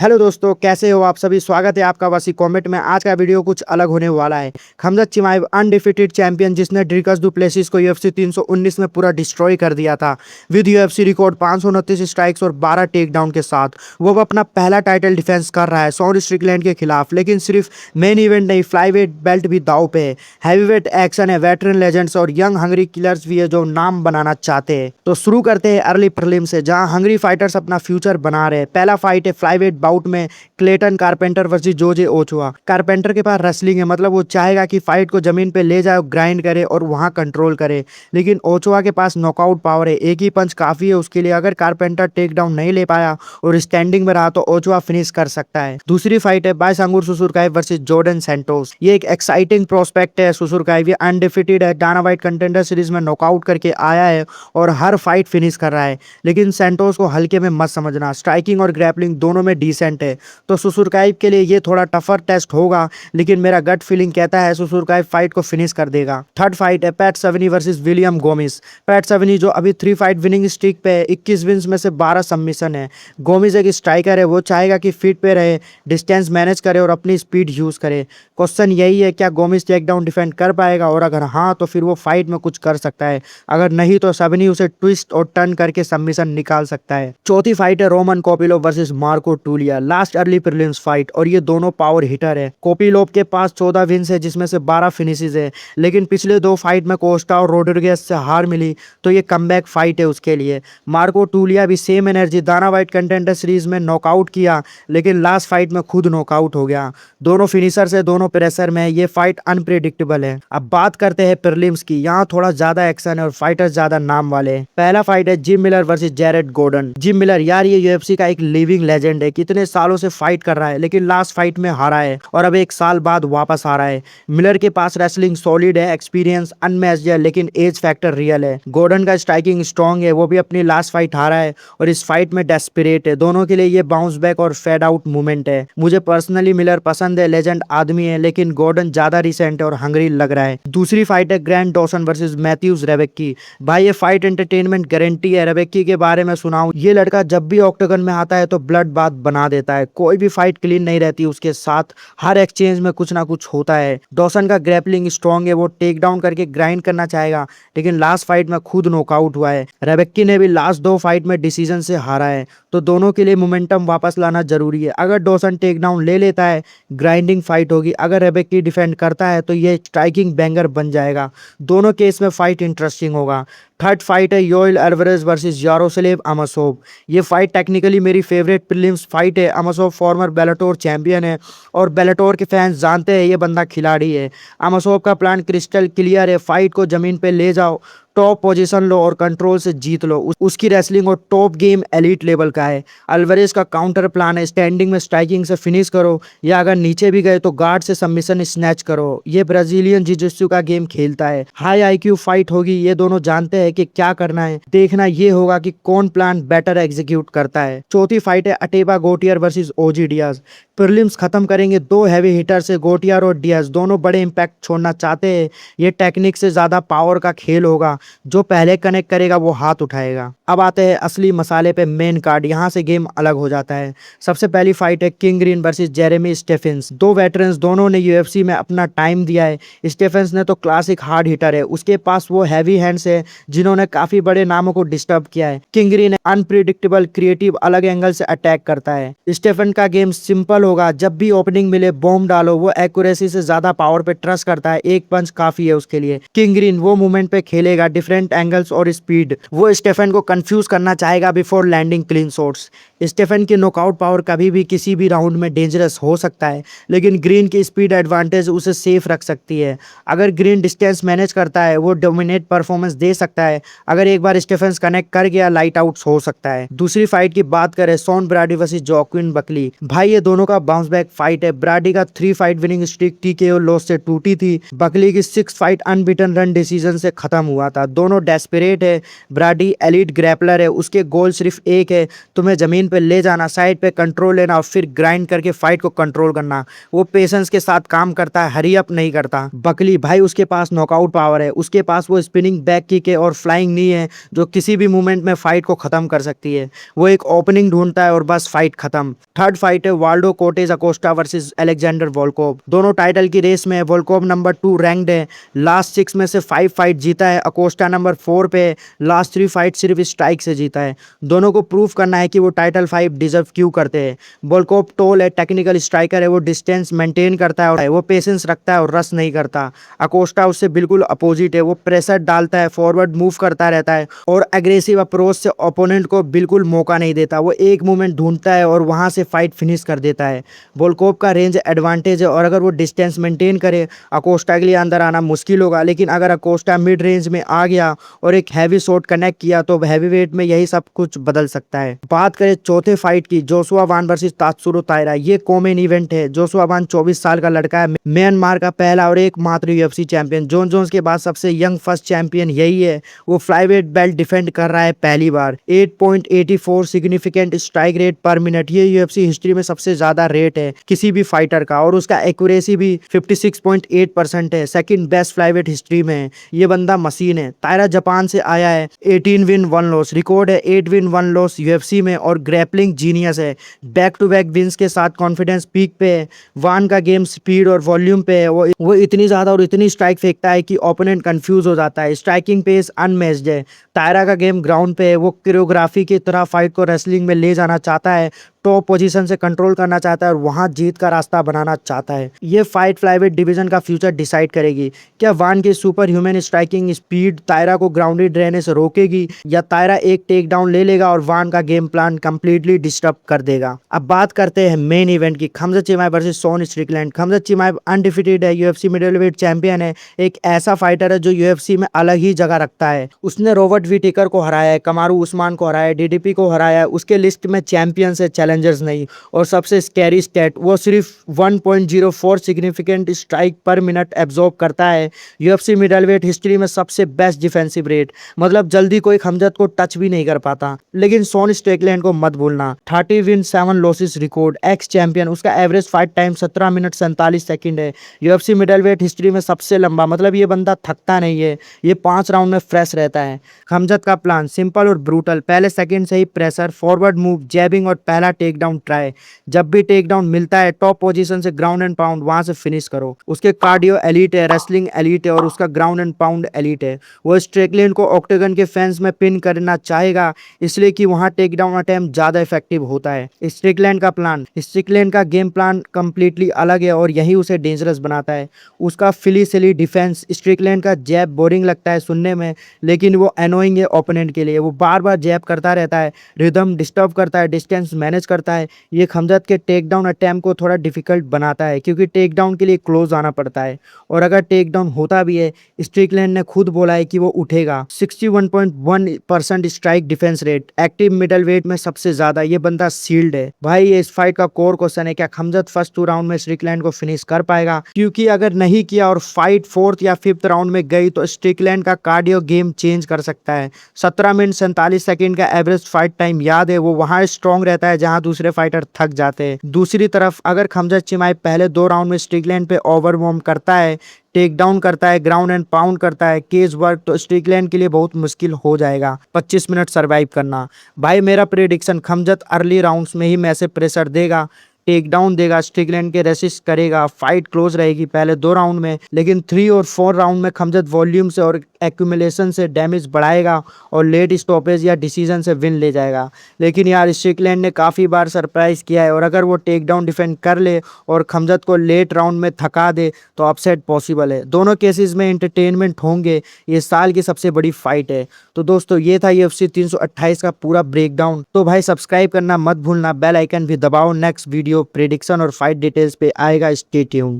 Hello दोस्तों, कैसे हो आप सभी। स्वागत है आपका वसी कमेंट में। आज का वीडियो कुछ अलग होने वाला है। खमजत चिमाइव अनडिफिटेड चैंपियन जिसने ड्रिकस डुप्लेसिस को यूएफसी 319 में पूरा डिस्ट्रॉय कर दिया था विद यूएफसी रिकॉर्ड 529 स्ट्राइक्स और 12 टेक डाउन के साथ। वो अपना पहला टाइटल डिफेंस कर रहा है शॉन स्ट्रिकलैंड के खिलाफ। लेकिन सिर्फ मेन इवेंट नहीं, फ्लाईवेट बेल्ट भी दाव पे है। हैवीवेट एक्शन है, वेटरन लेजेंड्स और यंग हंगरी किलर्स भी है जो नाम बनाना चाहते हैं। तो शुरू करते हैं अर्ली प्रीलिम से, जहां हंगरी फाइटर्स अपना फ्यूचर बना रहे हैं। पहला फाइट है फ्लाईवेट बाउट में Clayton carpenter versus Jose ओचोआ। Carpenter के पास रेसलिंग है, मतलब वो चाहेगा कि फाइट को जमीन पे ले जाए, ग्राइंड करे और वहां कंट्रोल करे। लेकिन ओचोआ के पास नॉकआउट पावर है, एक ही पंच काफी है उसके लिए। अगर कारपेंटर टेक डाउन नहीं ले पाया और स्टैंडिंग में रहा तो ओचोआ फिनिश कर सकता है। दूसरी फाइट है बायसांगुर सुसुरकाइव वर्सेस जॉर्डन सैंटोस। ये एक एक्साइटिंग प्रोस्पेक्ट है। सुसुरकाइव ये अनडिफिटेड है, डायना वाइट कंटेंडर सीरीज में नॉकआउट करके आया है और हर फाइट फिनिश कर रहा है। लेकिन सैंटोस को हल्के में मत समझना, स्ट्राइकिंग और ग्रैपलिंग दोनों में डिसेंट है। तो सुसुरकाइव के लिए ये थोड़ा टफर टेस्ट होगा, लेकिन मेरा गट फीलिंग कहता है सुसुरकाइव फाइट को फिनिश कर देगा। थर्ड फाइट है Pat Sabatini versus William Gomis. Pat Sabatini जो अभी 3 फाइट विनिंग स्ट्रीक पे है, 21 विन्स में से 12 सबमिशन है। गोमिस एक स्ट्राइकर है, वो चाहेगा कि फीट पे रहे, डिस्टेंस मैनेज करे और अपनी स्पीड यूज करे। क्वेश्चन यही है, क्या गोमिस टेकडाउन डिफेंड कर पाएगा, और अगर हाँ तो फिर वो फाइट में कुछ कर सकता है, अगर नहीं तो सेवनी उसे ट्विस्ट और टर्न करके सबमिशन निकाल सकता है। चौथी फाइट है Roman Kopylov versus Marco Tulio, last early prelims fight, और ये दोनों पावर हिटर है। कोपिलोव के पास 14 विन्स है जिसमें से 12 फिनिशेस है। लेकिन पिछले 2 फाइट में कोस्टा और रोड्रिगेज से हार मिली, तो ये कमबैक फाइट है उसके लिए। मार्को टूलिया भी same energy, Diana white contender series में नॉकआउट किया, लेकिन लास्ट फाइट में खुद नॉकआउट हो गया। दोनों फिनिशर से, दोनों प्रेशर में, ये फाइट अनप्रेडिक्टेबल है। अब बात करते हैं प्रीलिम्स की। यहाँ थोड़ा ज्यादा एक्शन है और फाइटर्स ज्यादा नाम वाले हैं। पहला फाइट है Jim Miller versus Jared Gordon. Jim Miller यार ये यूएफसी का एक लिविंग लेजेंड है, कितने सालों से फाइट कर रहा है, लेकिन लास्ट फाइट में हारा है और अब 1 साल बाद वापस आ रहा है। मिलर के पास रेसलिंग सॉलिड है, एक्सपीरियंस अनमैच्ड है, लेकिन एज फैक्टर रियल है। गॉर्डन का स्ट्राइकिंग स्ट्रॉन्ग है, वो भी अपनी लास्ट फाइट हारा है और इस फाइट में डेस्परेट है। दोनों के लिए ये बाउंस बैक और फेड आउट मूवमेंट है। मुझे पर्सनली मिलर पसंद है, लेजेंड आदमी है, लेकिन गॉर्डन ज्यादा रिसेंट है और हंगरी लग रहा है। दूसरी फाइट है ग्रैंड डॉसन वर्सेस मैथ्यूज रेबेक्की। भाई ये फाइट एंटरटेनमेंट गारंटी है। रेबेक्की के बारे में सुनाऊं, ये लड़का जब भी ऑक्टागन में आता है तो ब्लड बात बना देता है। कोई भी फाइट क्लीन नहीं रहती उसके साथ, हर एक्सचेंज में कुछ ना कुछ होता है। डॉसन का ग्रैपलिंग स्ट्रॉन्ग है, वो टेक डाउन करके ग्राइंड करना चाहेगा, लेकिन लास्ट फाइट में खुद नॉकआउट हुआ है। रेबेक्की ने भी लास्ट 2 फाइट में डिसीजन से हारा है, तो दोनों के लिए मोमेंटम वापस लाना जरूरी है। अगर डॉसन टेक डाउन ले लेता है, ग्राइंडिंग फाइट होगी। अगर रेबेक्की डिफेंड करता है तो ये स्ट्राइकिंग बैंगर बन जाएगा। दोनों केस में फाइट इंटरेस्टिंग होगा। थर्ड फाइट है योएल अल्वारेज वर्सेस यारोस्लेव अमासोव। ये फाइट टेक्निकली मेरी फेवरेट प्रीलिम्स फाइट है। अमासोव फॉर्मर बेलाटोर चैंपियन है और बेलाटोर के फैंस जानते हैं ये बंदा खिलाड़ी है। अमासोव का प्लान क्रिस्टल क्लियर है, फाइट को जमीन पे ले जाओ, टॉप पोजीशन लो और कंट्रोल से जीत लो। उसकी रेसलिंग और टॉप गेम एलीट लेवल का है। अल्वारेज का काउंटर प्लान है, स्टैंडिंग में स्ट्राइकिंग से फिनिश करो, या अगर नीचे भी गए तो गार्ड से सबमिशन स्नैच करो। ये ब्राजीलियन जिजित्सु का गेम खेलता है। हाई आईक्यू फाइट होगी, ये दोनों जानते हैं कि क्या करना है। देखना ये होगा कि कौन प्लान बेटर एग्जीक्यूट करता है। चौथी फाइट है अटेबा गोटियर वर्सेस ओजी डियाज। प्रीलिम्स खत्म करेंगे 2 हैवी हिटर से, गोटियर और डियाज दोनों बड़े इंपैक्ट छोड़ना चाहते हैं। ये टेक्निक से ज्यादा पावर का खेल होगा, जो पहले कनेक्ट करेगा वो हाथ उठाएगा। अब आते हैं असली मसाले पे, मेन कार्ड। यहाँ से गेम अलग हो जाता है। सबसे पहली फाइट है king green versus Jeremy Stephens. 2 veterans, दोनों ने यूएफसी में अपना टाइम दिया है। स्टेफेंस ने तो क्लासिक हार्ड हिटर है, उसके पास वो हैवी हैंड्स है जिन्होंने काफी बड़े नामों को डिस्टर्ब किया है। किंग ग्रीन अनप्रिडिक्टेबल, क्रिएटिव, अलग एंगल से अटैक करता है। स्टेफन का गेम सिंपल होगा, जब भी ओपनिंग मिले बॉम्ब डालो। वो एक्यूरेसी से ज्यादा पावर पे ट्रस्ट करता है, एक पंच काफी है उसके लिए। किंग ग्रीन वो मूवमेंट पे खेलेगा, डिफरेंट एंगल्स और स्पीड। वो स्टेफन को कंफ्यूज करना चाहेगा before landing clean shots. Stefan की नॉकआउट पावर कभी भी किसी भी राउंड में डेंजरस हो सकता है, लेकिन ग्रीन की स्पीड एडवांटेज उसे सेफ रख सकती है। अगर ग्रीन डिस्टेंस मैनेज करता है, वो डोमिनेट परफॉर्मेंस दे सकता है। अगर एक बार स्टेफन कनेक्ट कर गया, लाइट आउट हो सकता है। दूसरी फाइट की बात करें, Sean Brady versus Joaquin Buckley. भाई ये दोनों का बाउंस बैक फाइट है। ब्राडी का 3 fight winning streak TKO loss से टूटी थी। बकली की 6 फाइट अनबीटन रन डिसीजन से खत्म हुआ था। दोनों डेस्परेट है। ब्राडी एलीट ग्रैपलर है, उसके गोल सिर्फ एक है, तुम्हें जमीन पे ले जाना, साइड पे कंट्रोल लेना और फिर ग्राइंड करके फाइट को कंट्रोल करना। वो पेशेंस के साथ काम करता है, हरी अप नहीं करता। बकली भाई उसके पास नॉकआउट पावर है, उसके पास वो स्पिनिंग बैक किक है और फ्लाइंग नी है जो किसी भी मूवमेंट में फाइट को खत्म कर सकती है। वो एक ओपनिंग ढूंढता है और बस फाइट खत्म। थर्ड फाइट है Waldo Cortes Acosta versus Alexander Volkov. दोनों टाइटल की रेस में है। वोल्कोव नंबर 2 रैंक्ड है, लास्ट 6 में से 5 फाइट जीता है। अकोस्टा नंबर 4 पे, लास्ट 3 फाइट सिर्फ स्ट्राइक से जीता है। दोनों को प्रूव करना है कि वो टाइटल 5 डिजर्व क्यों करते हैं। वोल्कोव टोल है, टेक्निकल स्ट्राइकर है, वो डिस्टेंस मेंटेन करता है और वो पेशेंस रखता है और रश नहीं करता। अकोस्टा उससे बिल्कुल अपोजिट है, वो प्रेशर डालता है, फॉरवर्ड मूव करता रहता है और एग्रेसिव अप्रोच से ओपोनेंट को बिल्कुल मौका नहीं देता। वो एक मूवमेंट ढूंढता है और वहां से फाइट फिनिश कर देता है। वोल्कोव का रेंज एडवांटेज है और अगर वो डिस्टेंस मेंटेन करे अकोस्टा के लिए अंदर आना मुश्किल होगा, लेकिन अगर अकोस्टा मिड रेंज में आ गया और एक हैवी शॉट कनेक्ट किया तो हैवी वेट में यही सब कुछ बदल सकता है। बात करें चौथे फाइट की, जोशुआ वान वर्सेस तात्सुरो ताइरा। ये कॉमन इवेंट है। जोशुआ वान 24 साल का लड़का है, म्यांमार का पहला और एकमात्र यूएफसी चैंपियन। जॉन जोन्स के बाद सबसे यंग फर्स्ट चैंपियन यही है। वो फ्लाईवेट बेल्ट डिफेंड कर रहा है पहली बार। 8.84 सिग्निफिकेंट स्ट्राइक रेट पर मिनट, ये यूएफसी हिस्ट्री में सबसे ज्यादा रेट है किसी भी फाइटर का और उसका एक्यूरेसी भी 56.8% है, सेकंड बेस्ट फ्लाईवेट हिस्ट्री में है। ये बंदा मशीन है। ताइरा जापान से आया है, 18 विन 1 लॉस रिकॉर्ड है, 8 विन 1 लॉस यूएफसी में और ग्रैपलिंग जीनियस है। बैक टू बैक विंस के साथ कॉन्फिडेंस पीक पे है। वान का गेम स्पीड और वॉल्यूम पे है। वो इतनी ज्यादा और इतनी स्ट्राइक फेंकता है कि ओपोनेंट कंफ्यूज हो जाता है। स्ट्राइकिंग पेस अनमैच्ड है। ताइरा का गेम ग्राउंड पे है। वो कोरियोग्राफी की तरह फाइट को रेसलिंग में ले जाना चाहता है, टॉप पोजीशन से कंट्रोल करना चाहता है और वहां जीत का रास्ता बनाना चाहता है। ये फाइट फ्लाईवेट डिवीजन का फ्यूचर डिसाइड करेगी। क्या वान की सुपर ह्यूमन स्ट्राइकिंग स्पीड ताइरा को ग्राउंडेड रहने से रोकेगी या ताइरा एक टेक डाउन ले लेगा और वान का गेम प्लान कंप्लीटली डिस्टर्ब कर देगा। अब बात करते हैं मेन इवेंट की, Khamzat Chimaev versus Sean Strickland. Khamzat Chimaev undefeated है, यूएफसी मिडलवेट चैंपियन है, एक ऐसा फाइटर है जो यूएफसी में अलग ही जगह रखता है। उसने रॉबर्ट विटेकर को हराया है, कमारू उस्मान को हराया है, डीडीपी को हराया है। उसके लिस्ट में चैंपियंस है, चैलेंजर्स नहीं। और सबसे स्कैरी स्टैट, वो सिर्फ 1.04 सिग्निफिकेंट स्ट्राइक पर मिनट एब्जॉर्ब करता है। यूएफसी मिडलवेट हिस्ट्री में सबसे बेस्ट डिफेंसिव रेट, मतलब जल्दी कोई खमजत को टच भी नहीं कर पाता। लेकिन शॉन स्ट्रिकलैंड को मत भूलना, 30 win 7 losses record, ex champion. उसका average fight time 17 minute 47 second है। यूएफसी मिडलवेट हिस्ट्री में सबसे लंबा, मतलब ये बंदा थकता नहीं है, ये 5 राउंड में फ्रेश रहता है। खमजत का प्लान सिंपल और ब्रूटल, पहले सेकंड से ही प्रेशर, फॉरवर्ड मूव, जैबिंग और पहला टेक डाउन ट्राई। जब भी टेक डाउन मिलता है टॉप पोजीशन से ग्राउंड एंड पाउंड वहां से फिनिश करो। उसके कार्डियो एलीट है, रेसलिंग एलीट है और उसका ग्राउंड एंड पाउंड एलीट है। वो स्ट्रिकलैंड को ऑक्टेगन के फैंस में पिन करना चाहेगा, इसलिए कि वहां टेक डाउन अटेम्प्ट ज्यादा इफेक्टिव होता है। स्ट्रिकलैंड का प्लान, स्ट्रिकलैंड का गेम प्लान कंप्लीटली अलग है और यही उसे डेंजरस बनाता है। उसका फिली सिली डिफेंस, स्ट्रिकलैंड का जैब बोरिंग लगता है सुनने में, लेकिन वो एनोइंग है ओपोनेंट के लिए। वो बार बार जैब करता रहता है, रिदम डिस्टर्ब करता है, डिस्टेंस मैनेज करता है। ये खमजत के टेक डाउन अटैम्प्ट को थोड़ा डिफिकल्ट बनाता है क्योंकि टेक डाउन के लिए क्लोज आना पड़ता है और अगर टेक डाउन होता भी है, स्ट्रिकलैंड ने खुद बोला है कि वो उठेगा। 61.1% strike defence rate, active middle wait में सबसे ज्यादा। ये बंदा सील्ड है भाई। ये इस फाइट का कोर क्वेश्चन है, क्या खमजत फर्स्ट 2 राउंड में स्ट्रिकलैंड को फिनिश कर पाएगा? क्योंकि अगर नहीं किया और फाइट 4th या 5th राउंड में गई तो स्ट्रिकलैंड का कार्डियो गेम चेंज कर सकता है। 17 मिनट 47 सेकंड का एवरेज फाइट टाइम याद है, वो वहां स्ट्रॉन्ग रहता है जहां दूसरे फाइटर थक जाते हैं। दूसरी तरफ अगर खमजत चिमाएव पहले 2 राउंड में स्ट्रिकलैंड पे ओवरवॉर्म करता है, टेक डाउन करता है, ग्राउंड एंड पाउंड करता है, केज वर्क, तो स्ट्रिकलैंड के लिए बहुत मुश्किल हो जाएगा 25 मिनट सरवाइव करना। भाई मेरा प्रेडिक्शन, खमजत अर्ली राउंड्स में ही मैसे प्रेशर देगा, टेक डाउन देगा, स्ट्रिकलैंड के रेसिस्ट करेगा, फाइट क्लोज रहेगी पहले 2 राउंड में, लेकिन 3 और 4 राउंड में खमजत वॉल्यूम से और एक्यूमुलेशन से डैमेज बढ़ाएगा और लेट स्टॉपेज या डिसीजन से विन ले जाएगा। लेकिन यार स्ट्रिकलैंड ने काफ़ी बार सरप्राइज किया है और अगर वो टेक डाउन डिफेंड कर ले और खमजत को लेट राउंड में थका दे तो अपसेट पॉसिबल है। दोनों केसेस में एंटरटेनमेंट होंगे, ये साल की सबसे बड़ी फाइट है। तो दोस्तों ये था UFC 328 का पूरा ब्रेकडाउन। तो भाई सब्सक्राइब करना मत भूलना, बेल आइकन भी दबाओ। नेक्स्ट वीडियो प्रेडिक्शन और फाइट डिटेल्स पे आएगा, स्टे ट्यून्ड।